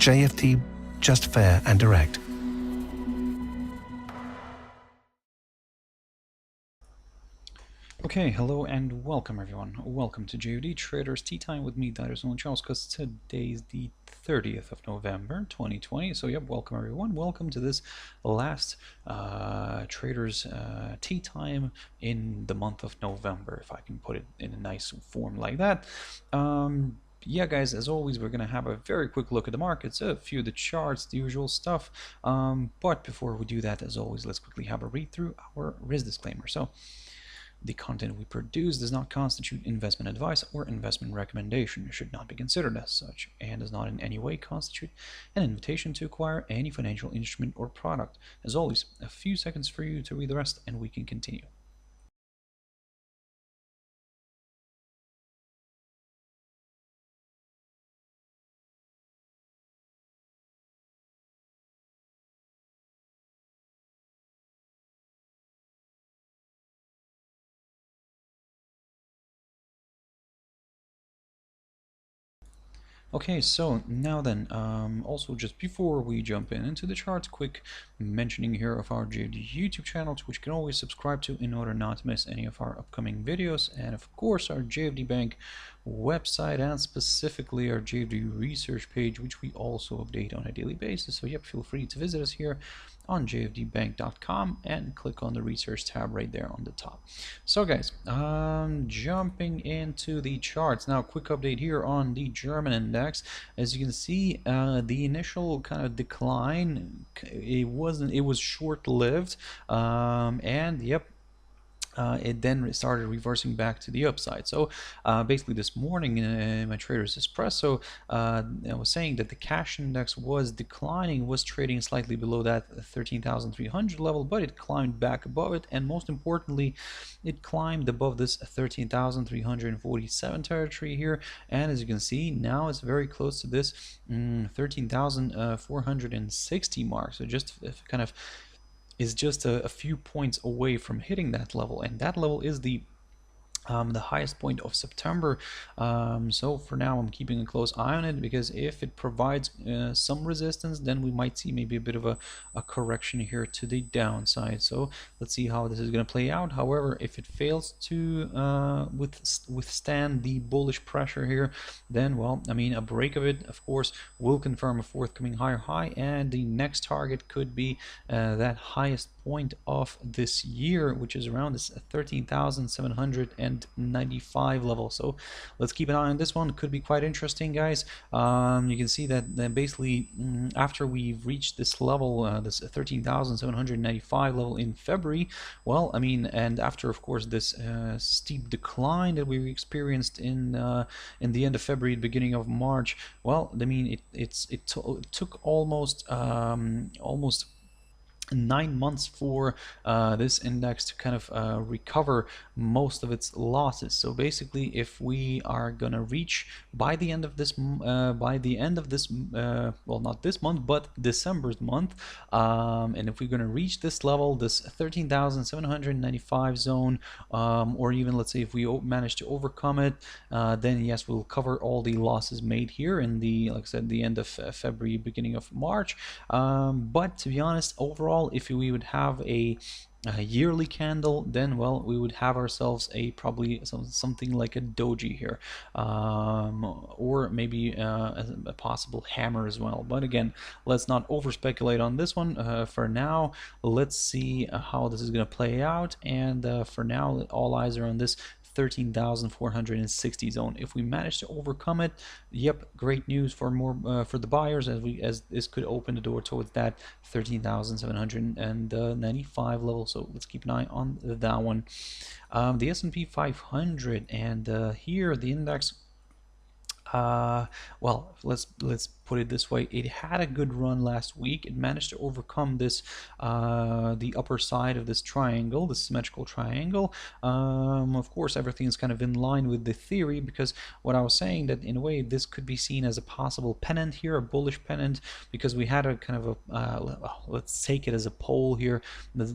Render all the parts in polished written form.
JFD, just fair and direct. Okay, hello and welcome everyone. Welcome to JFD Traders Tea Time with me, Darius Anucauskas. Today is the 30th of November 2020. So yep, welcome everyone. Welcome to this last Traders Tea Time in the month of November, if I can put it in a nice form like that. Yeah, guys, as always, we're going to have a very quick look at the markets, a few of the charts, the usual stuff. But before we do that, as always, let's quickly have a read through our risk disclaimer. So, the content we produce does not constitute investment advice or investment recommendation. It should not be considered as such, and does not in any way constitute an invitation to acquire any financial instrument or product. As always, a few seconds for you to read the rest, and we can continue. Okay, so now then, also just before we jump into the charts, quick mentioning here of our JFD YouTube channel, which you can always subscribe to in order not to miss any of our upcoming videos, and of course our JFD Bank website, and specifically our JFD research page, which we also update on a daily basis. So yep, feel free to visit us here on jfdbank.com and click on the research tab right there on the top. So guys, jumping into the charts now, quick update here on the German index. As you can see, the initial kind of decline, it was short-lived, and yep, it then started reversing back to the upside. So basically this morning in my Traders Espresso, I was saying that the cash index was declining, was trading slightly below that 13,300 level, but it climbed back above it, and most importantly, it climbed above this 13,347 territory here, and as you can see, now it's very close to this 13,460 mark. So just kind of is just a few points away from hitting that level, and that level is the highest point of September. So for now I'm keeping a close eye on it, because if it provides some resistance, then we might see maybe a bit of a correction here to the downside. So let's see how this is going to play out. However, if it fails to withstand the bullish pressure here, then, well, I mean, a break of it of course will confirm a forthcoming higher high, and the next target could be that highest point of this year, which is around this 13,795 level. So let's keep an eye on this one. It could be quite interesting, guys. You can see that basically after we've reached this level, this 13,795 level in February, well, I mean, and after of course this steep decline that we experienced in the end of February, beginning of March, well, I mean, it took almost 9 months for this index to kind of recover most of its losses. So basically, if we are gonna reach by the end of this well, not this month, but December's month, and if we're gonna reach this level, this 13,795 zone, or even let's say if we manage to overcome it, then yes, we'll cover all the losses made here in the, like I said, the end of February, beginning of March. But to be honest, overall, if we would have a yearly candle, then, well, we would have ourselves probably something like a doji here, or maybe a possible hammer as well. But again, let's not over speculate on this one. For now, let's see how this is going to play out, and for now, all eyes are on this 13,460 zone. If we manage to overcome it, yep, great news for more for the buyers, as this could open the door towards that 13,795 level. So let's keep an eye on that one. The S&P 500, and here the index, well, let's put it this way. It had a good run last week. It managed to overcome this the upper side of this triangle, this symmetrical triangle. Of course, everything is kind of in line with the theory, because what I was saying, that in a way this could be seen as a possible pennant here, a bullish pennant, because we had a kind of a let's take it as a pole here.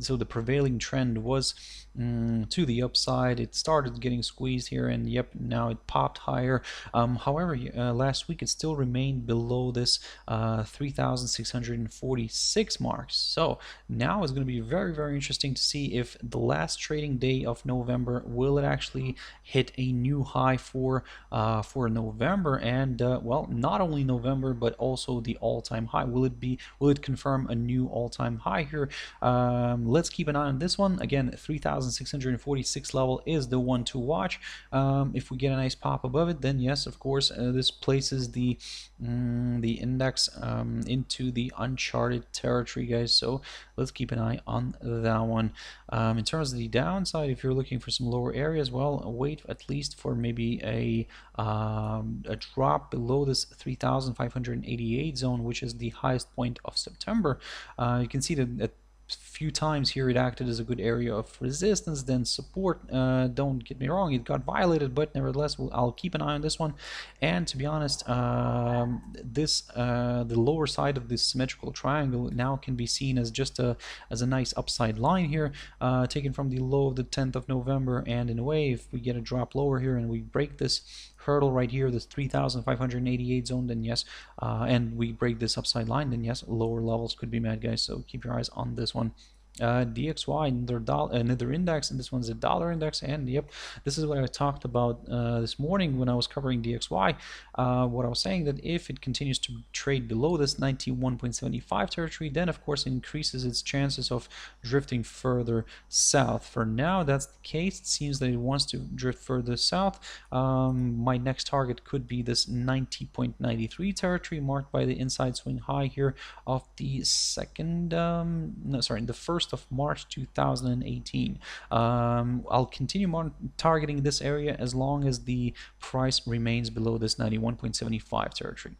So the prevailing trend was to the upside. It started getting squeezed here, and yep, now it popped higher. However, last week it still remained below below this 3,646 marks. So now it's going to be very, very interesting to see if the last trading day of November will it actually hit a new high for November, and well, not only November but also the all-time high. Will it confirm a new all-time high here? Let's keep an eye on this one. Again, 3,646 level is the one to watch. If we get a nice pop above it, then yes, of course, this places the index into the uncharted territory, guys. So let's keep an eye on that one. In terms of the downside, if you're looking for some lower areas, well, wait at least for maybe a drop below this 3,588 zone, which is the highest point of September. You can see that at few times here it acted as a good area of resistance, then support. Don't get me wrong, it got violated, but nevertheless I'll keep an eye on this one. And to be honest, the lower side of this symmetrical triangle now can be seen as just a nice upside line here, taken from the low of the 10th of November. And in a way, if we get a drop lower here and we break this hurdle right here, this 3,588 zone, then yes, and we break this upside line, then yes, lower levels could be met, guys. So keep your eyes on this one. DXY, another index, and this one's a dollar index. And yep, this is what I talked about this morning when I was covering DXY. What I was saying, that if it continues to trade below this 91.75 territory, then of course it increases its chances of drifting further south. For now, that's the case. It seems that it wants to drift further south. My next target could be this 90.93 territory, marked by the inside swing high here of the the 1st of March 2018. I'll continue targeting this area as long as the price remains below this 91.75 territory.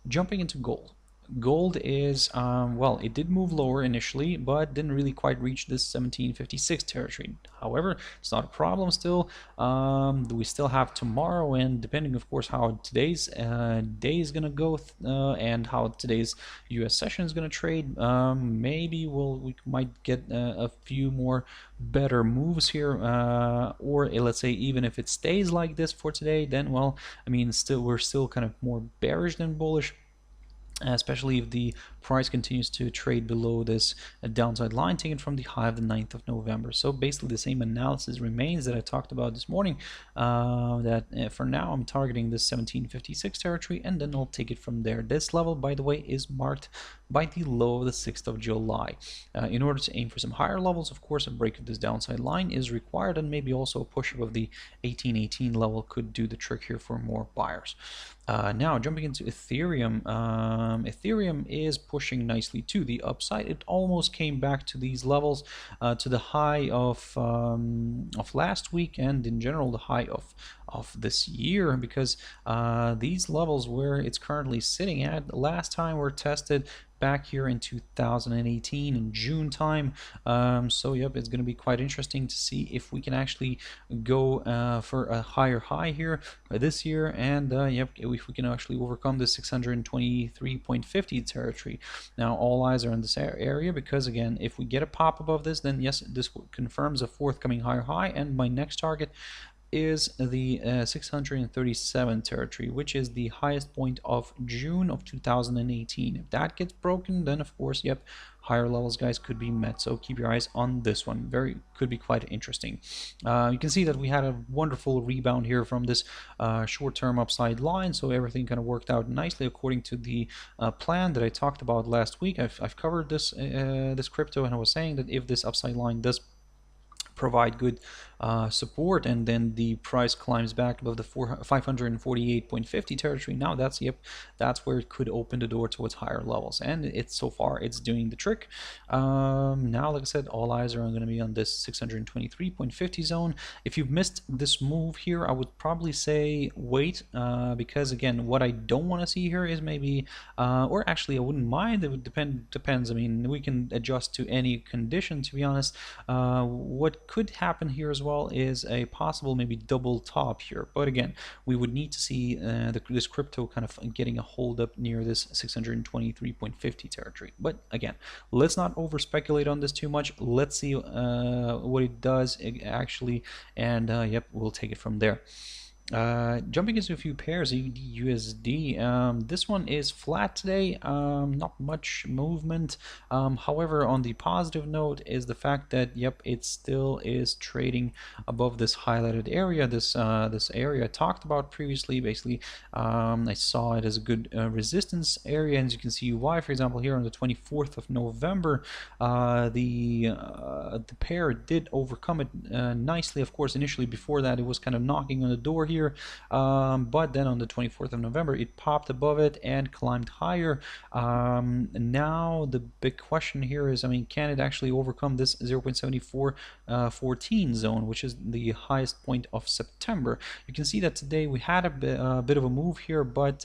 Jumping into gold. Gold is, well, it did move lower initially, but didn't really quite reach this 1756 territory. However, it's not a problem still. We still have tomorrow, and depending, of course, how today's day is going to go and how today's US session is going to trade, maybe we might get a few more better moves here, or let's say even if it stays like this for today, then, well, I mean, we're still kind of more bearish than bullish, especially if the price continues to trade below this downside line taken from the high of the 9th of November. So basically the same analysis remains that I talked about this morning, that for now I'm targeting this 1756 territory, and then I'll take it from there. This level, by the way, is marked by the low of the 6th of July. In order to aim for some higher levels, of course, a break of this downside line is required, and maybe also a push above the 1818 level could do the trick here for more buyers. Now jumping into Ethereum. Ethereum is pushing nicely to the upside. It almost came back to these levels, to the high of last week, and in general the high of this year, because these levels where it's currently sitting at last time were tested back here in 2018 in June time. So yep, it's going to be quite interesting to see if we can actually go for a higher high here this year, and yep, if we can actually overcome the 623.50 territory. Now all eyes are on this area, because again, if we get a pop above this, then yes, this confirms a forthcoming higher high, and my next target is the 637 territory, which is the highest point of June of 2018. If that gets broken, then of course, yep, higher levels, guys, could be met. So keep your eyes on this one. Could be quite interesting. You can see that we had a wonderful rebound here from this short-term upside line, so everything kind of worked out nicely according to the plan that I talked about last week. I've covered this this crypto, and I was saying that if this upside line does provide good support, and then the price climbs back above the 548.50 territory, now that's where it could open the door towards higher levels, and so far it's doing the trick. Now, like I said, all eyes are going to be on this 623.50 zone. If you've missed this move here, I would probably say wait, because again, what I don't want to see here is maybe or actually I wouldn't mind, it would depends. I mean, we can adjust to any condition, to be honest. What could happen here as well is a possible maybe double top here, but again, we would need to see this crypto kind of getting a hold up near this 623.50 territory. But again, let's not over speculate on this too much. Let's see what it does actually, and yep, we'll take it from there. Jumping into a few pairs, EURUSD. This one is flat today, not much movement. However, on the positive note is the fact that, yep, it still is trading above this highlighted area, this area I talked about previously. Basically, I saw it as a good resistance area, and as you can see why, for example, here on the 24th of November, the pair did overcome it nicely. Of course, initially before that, it was kind of knocking on the door here. But then on the 24th of November it popped above it and climbed higher. Now the big question here is, I mean, can it actually overcome this 0.7414 zone, which is the highest point of September? You can see that today we had a bit of a move here, but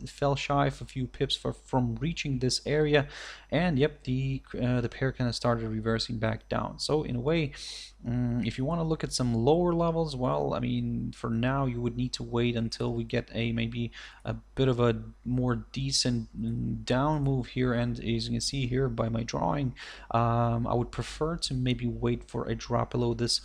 fell shy of a few pips from reaching this area, and yep, the pair kind of started reversing back down. So in a way, if you want to look at some lower levels, well, I mean, for now you would need to wait until we get maybe a bit of a more decent down move here. And as you can see here by my drawing, I would prefer to maybe wait for a drop below this,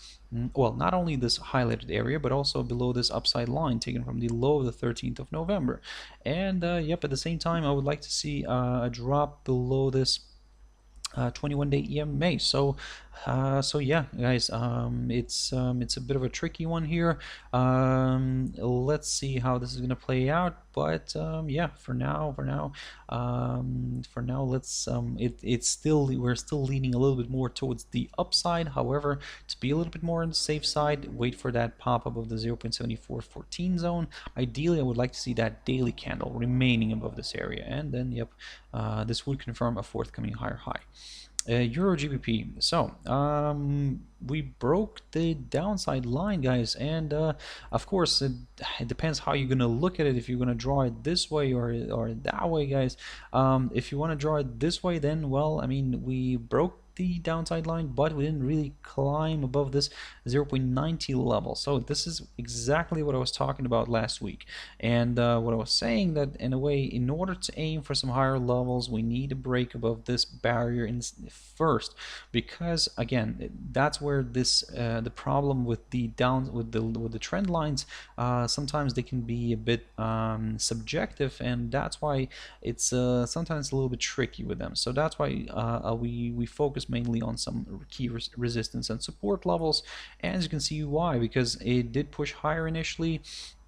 well, not only this highlighted area, but also below this upside line taken from the low of the 13th of November. And yep, at the same time, I would like to see a drop below this 21-day EMA. So yeah, guys, it's a bit of a tricky one here. Let's see how this is going to play out. But yeah, for now, let's it's still, we're still leaning a little bit more towards the upside. However, to be a little bit more on the safe side, wait for that pop above the 0.7414 zone. Ideally, I would like to see that daily candle remaining above this area, and then yep, this would confirm a forthcoming higher high. Euro GBP. So we broke the downside line, guys, and of course it depends how you're gonna look at it. If you're gonna draw it this way or that way, guys. If you want to draw it this way, then well, I mean, we broke the downside line, but we didn't really climb above this 0.90 level. So this is exactly what I was talking about last week, and what I was saying, that in a way, in order to aim for some higher levels, we need to break above this barrier first, because again, that's where this the problem with the with the trend lines, sometimes they can be a bit subjective, and that's why it's sometimes a little bit tricky with them. So that's why we focus mainly on some key resistance and support levels, and as you can see why, because it did push higher initially.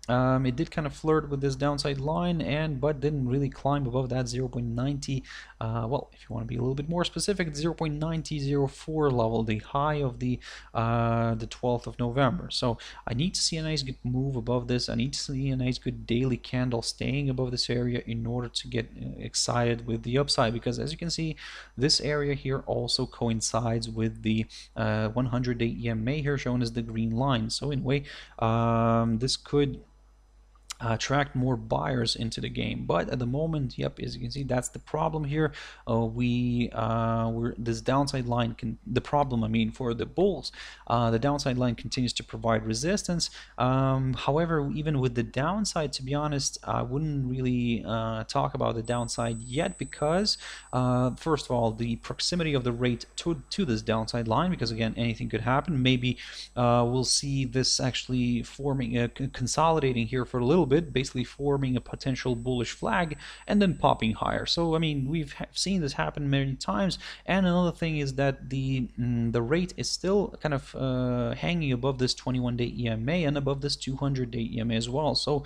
It did kind of flirt with this downside line, but didn't really climb above that 0.90. Well, if you want to be a little bit more specific, 0.9004 level, the high of the 12th of November. So I need to see a nice good move above this. I need to see a nice good daily candle staying above this area in order to get excited with the upside, because as you can see, this area here also coincides with the 100-day EMA here, shown as the green line. So in a way, this could attract more buyers into the game, but at the moment, yep, as you can see, that's the problem here. This downside line the problem, I mean, for the bulls, the downside line continues to provide resistance. However, even with the downside, to be honest, I wouldn't really talk about the downside yet, because first of all, the proximity of the rate to this downside line, because again, anything could happen. Maybe we'll see this actually forming consolidating here for a little bit, basically forming a potential bullish flag and then popping higher. So I mean, we've seen this happen many times. And another thing is that the rate is still kind of hanging above this 21-day EMA and above this 200-day EMA as well. So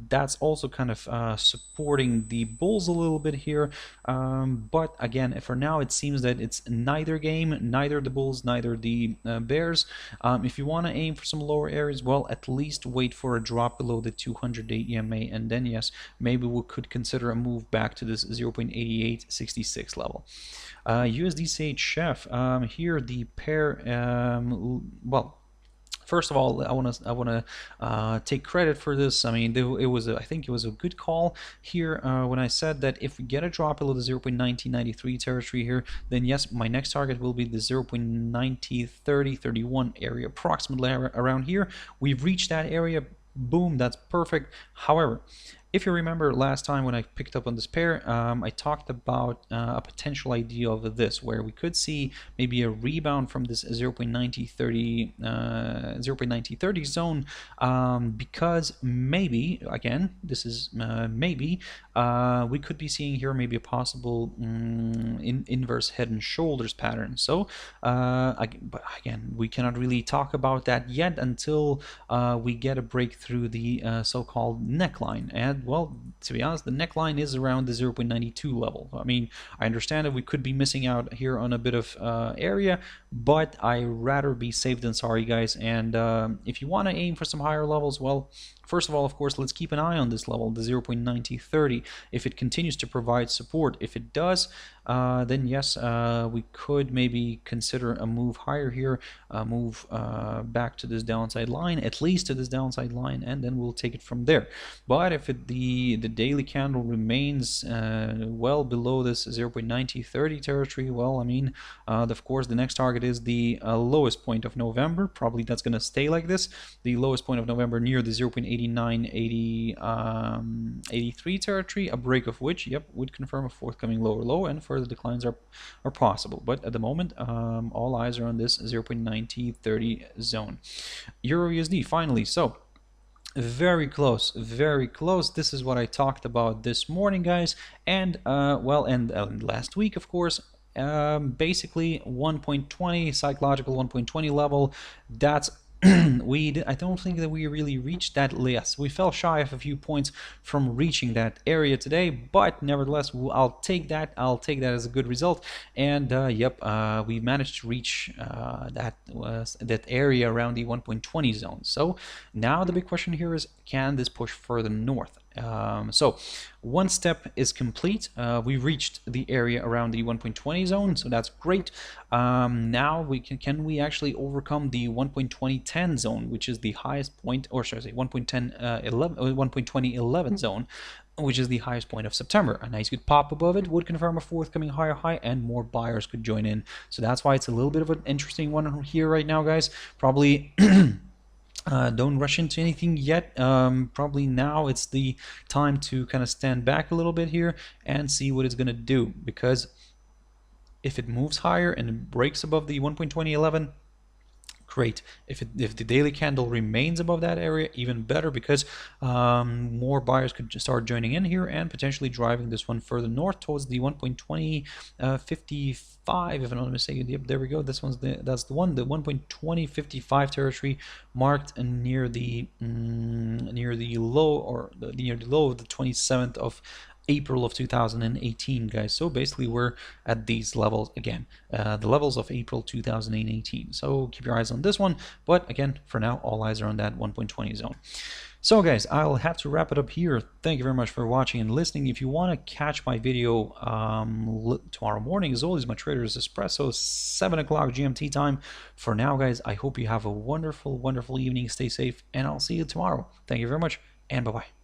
that's also kind of supporting the bulls a little bit here. But again, for now, it seems that it's neither game, neither the bulls, neither the bears. If you want to aim for some lower areas, well, at least wait for a drop below the 200-day EMA, and then yes, maybe we could consider a move back to this 0.8866 level. USD CHF, here the pair, well, first of all, I want to take credit for this. I mean, I think it was a good call here when I said that if we get a drop below the 0.9093 territory here, then yes, my next target will be the 0.903031 area, approximately around here. We've reached that area. Boom, that's perfect. However, If you remember last time when I picked up on this pair, I talked about a potential idea of this, where we could see maybe a rebound from this 0.9030 zone, because maybe, again, this is maybe, we could be seeing here maybe a possible inverse head and shoulders pattern. So, but again, we cannot really talk about that yet until we get a break through the so-called neckline. And well, to be honest, the neckline is around the 0.92 level. I mean, I understand that we could be missing out here on a bit of area, but I rather be safe than sorry, guys. And if you want to aim for some higher levels, well, first of all, of course, let's keep an eye on this level, the 0.9030. If it continues to provide support, if it does, then yes, we could maybe consider a move higher here, move back to this downside line, at least to this downside line, and then we'll take it from there. But if the daily candle remains well below this 0.9030 territory, well, I mean, of course, the next target is the lowest point of November. Probably that's going to stay like this. The lowest point of November near the 0.8983 territory, a break of which, yep, would confirm a forthcoming lower low, and further declines are possible. But at the moment, all eyes are on this 0.9030 zone. EURUSD, finally. So, very close, very close. This is what I talked about this morning, guys, and well, and last week, of course. Basically 1.20 psychological 1.20 level. That's I don't think that we really reached that. Yes, we fell shy of a few points from reaching that area today, but nevertheless, I'll take that. I'll take that as a good result. And yep, we managed to reach that area around the 1.20 zone. So now the big question here is, can this push further north? So one step is complete. We reached the area around the 1.20 zone, so that's great. Now we can we actually overcome the 1.2010 zone, which is the highest point, or should I say 1.2011 zone, which is the highest point of September. A nice good pop above it would confirm a forthcoming higher high, and more buyers could join in. So that's why it's a little bit of an interesting one here right now, guys. Probably don't rush into anything yet. Probably now it's the time to kind of stand back a little bit here and see what it's going to do, because if it moves higher and it breaks above the 1.2011, great. If the daily candle remains above that area, even better, because more buyers could just start joining in here and potentially driving this one further north towards the 1.2055, if I'm not mistaken. Yep, there we go. That's the one, the 1.2055 territory, marked near the low, or near the low of the 27th of April of 2018, guys. So basically we're at these levels again, the levels of April 2018. So keep your eyes on this one, but again, for now, all eyes are on that 1.20 zone. So guys, I'll have to wrap it up here. Thank you very much for watching and listening. If you want to catch my video tomorrow morning, as always, my Trader's Espresso, 7 o'clock GMT time. For now, guys, I hope you have a wonderful, wonderful evening. Stay safe, and I'll see you tomorrow. Thank you very much, and bye-bye.